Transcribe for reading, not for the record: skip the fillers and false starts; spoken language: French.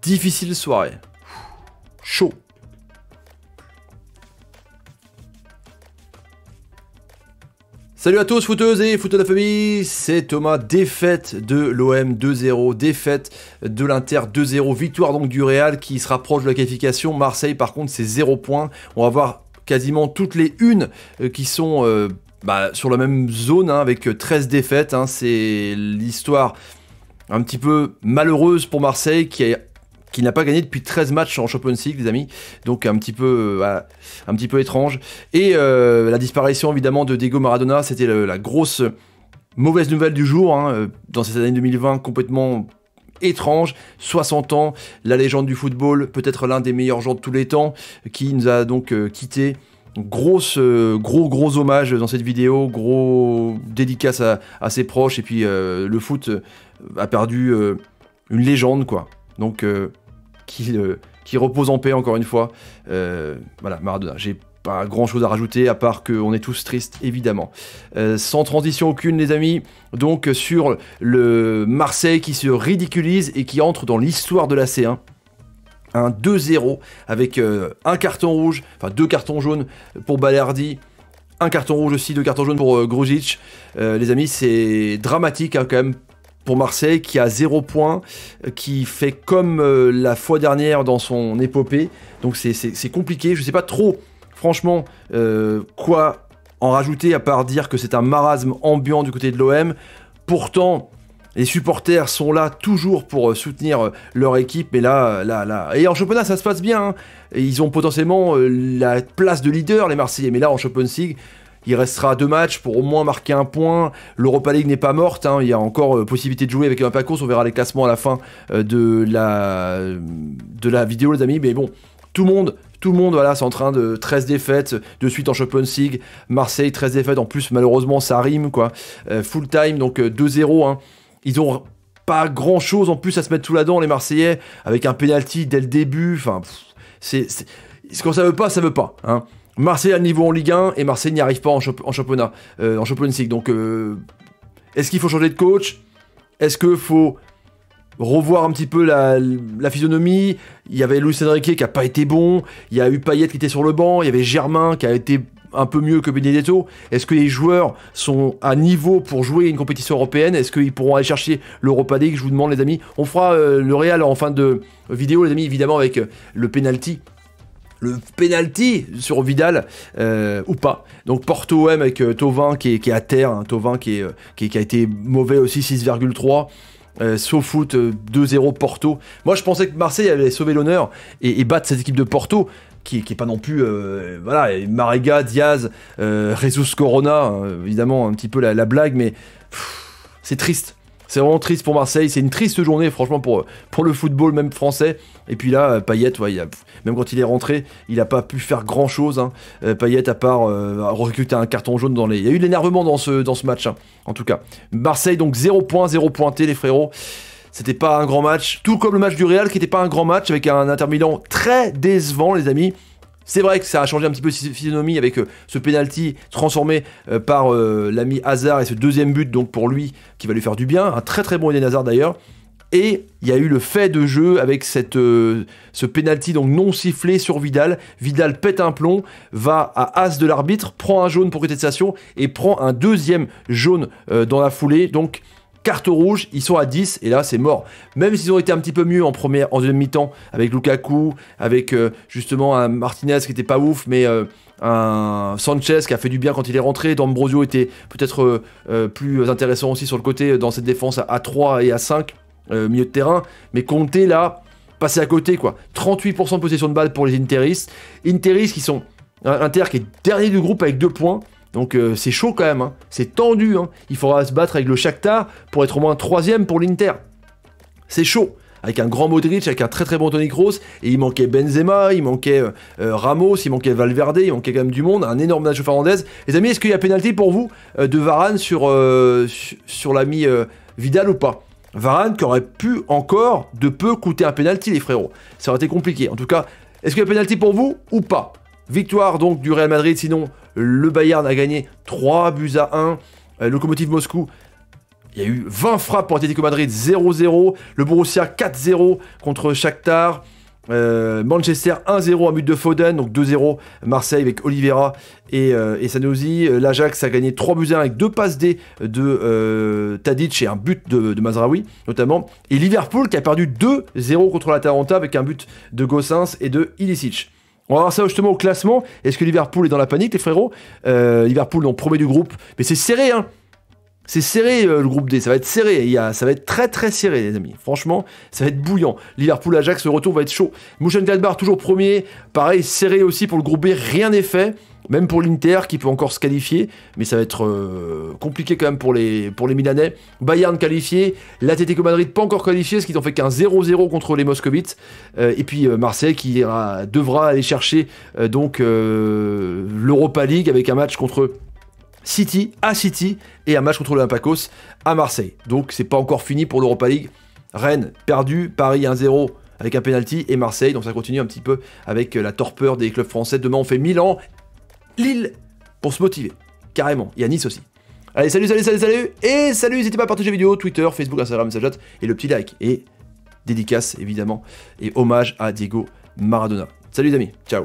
difficile soirée. Chaud. Salut à tous, footeuses et footeux de la famille, c'est Thomas. Défaite de l'OM 2-0, défaite de l'Inter 2-0, victoire donc du Real qui se rapproche de la qualification. Marseille par contre c'est 0 points. On va voir quasiment toutes les unes qui sont sur la même zone hein, avec 13 défaites. Hein. C'est l'histoire un petit peu malheureuse pour Marseille qui n'a pas gagné depuis 13 matchs en Champions League, les amis. Donc un petit peu étrange. Et la disparition évidemment de Diego Maradona, c'était la grosse mauvaise nouvelle du jour. Hein, dans cette année 2020 complètement étrange. 60 ans, la légende du football, peut-être l'un des meilleurs joueurs de tous les temps, qui nous a donc quitté. Gros hommage dans cette vidéo, gros dédicace à ses proches. Et puis le foot a perdu une légende, quoi. Donc qui repose en paix encore une fois. Voilà, Maradona. J'ai pas grand chose à rajouter à part qu'on est tous tristes évidemment. Sans transition aucune les amis, donc sur le Marseille qui se ridiculise et qui entre dans l'histoire de la C1. Un 2-0 avec un carton rouge, enfin 2 cartons jaunes pour Balerdi. Un carton rouge aussi, 2 cartons jaunes pour Grujic. Les amis, c'est dramatique hein, quand même. Pour Marseille, qui a 0 points, qui fait comme la fois dernière dans son épopée. Donc c'est compliqué, je sais pas trop, franchement, quoi en rajouter, à part dire que c'est un marasme ambiant du côté de l'OM. Pourtant, les supporters sont là toujours pour soutenir leur équipe, mais là... Et en championnat, ça se passe bien, hein. Et ils ont potentiellement la place de leader, les Marseillais, mais là, en Champions League... Il restera 2 matchs pour au moins marquer un point. L'Europa League n'est pas morte. Hein. Il y a encore possibilité de jouer avec Olympiakos. On verra les classements à la fin de la vidéo, les amis. Mais bon, tout le monde, voilà, c'est en train de 13 défaites de suite en Champions League. Marseille, 13 défaites. En plus, malheureusement, ça rime, quoi. Full time, donc 2-0. Hein. Ils ont pas grand chose en plus à se mettre sous la dent, les Marseillais, avec un penalty dès le début. Enfin, quand ça veut pas, ça veut pas. Hein. Marseille a le niveau en Ligue 1 et Marseille n'y arrive pas en championnat, en Champions League. Donc, est-ce qu'il faut changer de coach? Est-ce qu'il faut revoir un petit peu la physionomie? Il y avait Luis Enrique qui n'a pas été bon, il y a eu Payet qui était sur le banc, il y avait Germain qui a été un peu mieux que Benedetto. Est-ce que les joueurs sont à niveau pour jouer une compétition européenne? Est-ce qu'ils pourront aller chercher l'Europa League? Je vous demande les amis. On fera le Real en fin de vidéo les amis, évidemment avec le penalty. Le penalty sur Vidal ou pas. Donc Porto OM avec Thauvin qui est à terre, hein, Thauvin qui a été mauvais aussi, 6,3. SoFoot 2-0 Porto. Moi je pensais que Marseille allait sauver l'honneur et battre cette équipe de Porto qui est pas non plus voilà, Marega, Diaz, Jesus Corona, hein, évidemment un petit peu la blague, mais c'est triste. C'est vraiment triste pour Marseille, c'est une triste journée franchement pour le football même français. Et puis là, Payet, ouais, même quand il est rentré, il n'a pas pu faire grand chose. Hein. Payet à part recruter un carton jaune dans les... Il y a eu de l'énervement dans ce match, hein, en tout cas. Marseille donc 0 points, 0 pointé les frérots. C'était pas un grand match, tout comme le match du Real qui n'était pas un grand match avec un Inter Milan très décevant les amis. C'est vrai que ça a changé un petit peu de physionomie avec ce penalty transformé par l'ami Hazard et ce deuxième but donc pour lui qui va lui faire du bien, un très très bon Eden Hazard d'ailleurs. Et il y a eu le fait de jeu avec ce penalty donc non sifflé sur Vidal. Vidal pète un plomb, va à as de l'arbitre, prend un jaune pour contestation et prend un deuxième jaune dans la foulée. Donc carte rouge, ils sont à 10 et là c'est mort. Même s'ils ont été un petit peu mieux en deuxième mi-temps avec Lukaku, avec justement un Martinez qui était pas ouf, mais un Sanchez qui a fait du bien quand il est rentré. D'Ambrosio était peut-être plus intéressant aussi sur le côté dans cette défense à 3 et à 5 milieu de terrain. Mais Conté là, passé à côté quoi. 38% de possession de balle pour les Interistes. Interistes qui sont Inter qui est dernier du groupe avec 2 points. Donc c'est chaud quand même, hein. C'est tendu, hein. Il faudra se battre avec le Shakhtar pour être au moins 3ème pour l'Inter. C'est chaud, avec un grand Modric, avec un très très bon Toni Kroos, et il manquait Benzema, il manquait Ramos, il manquait Valverde, il manquait quand même du monde, un énorme Nacho Fernandez. Les amis, est-ce qu'il y a pénalty pour vous de Varane sur l'ami Vidal ou pas? Varane qui aurait pu encore de peu coûter un pénalty les frérots. Ça aurait été compliqué. En tout cas, est-ce qu'il y a pénalty pour vous ou pas? Victoire donc du Real Madrid, sinon le Bayern a gagné 3 buts à 1. Lokomotiv Moscou Il y a eu 20 frappes pour Atlético Madrid, 0-0. Le Borussia 4-0 contre Shakhtar. Manchester 1-0, un but de Foden, donc 2-0 Marseille avec Oliveira et Sanusi. L'Ajax a gagné 3-1 avec 2 passes D de Tadic et un but de Mazraoui notamment. Et Liverpool qui a perdu 2-0 contre l'Atalanta avec un but de Gosens et de Ilicic. On va voir ça justement au classement. Est-ce que Liverpool est dans la panique, les frérots? Liverpool donc premier du groupe, mais c'est serré, hein. C'est serré le groupe D, ça va être serré, ça va être très très serré les amis, franchement ça va être bouillant. Liverpool, Ajax, le retour va être chaud. Mönchengladbach toujours premier, pareil serré aussi pour le groupe B, rien n'est fait, même pour l'Inter qui peut encore se qualifier, mais ça va être compliqué quand même pour les Milanais. Bayern qualifié, l'Atlético Madrid pas encore qualifié, parce qu'ils n'ont fait qu'un 0-0 contre les Moscovites, et puis Marseille qui devra aller chercher l'Europa League avec un match contre City à City et un match contre l'Olympiakos à Marseille. Donc c'est pas encore fini pour l'Europa League. Rennes perdu, Paris 1-0 avec un penalty et Marseille, donc ça continue un petit peu avec la torpeur des clubs français. Demain on fait Milan, Lille pour se motiver, carrément. Il y a Nice aussi. Allez, salut, et salut, n'hésitez pas à partager la vidéo, Twitter, Facebook, Instagram, Snapchat et le petit like et dédicace évidemment et hommage à Diego Maradona. Salut les amis, ciao.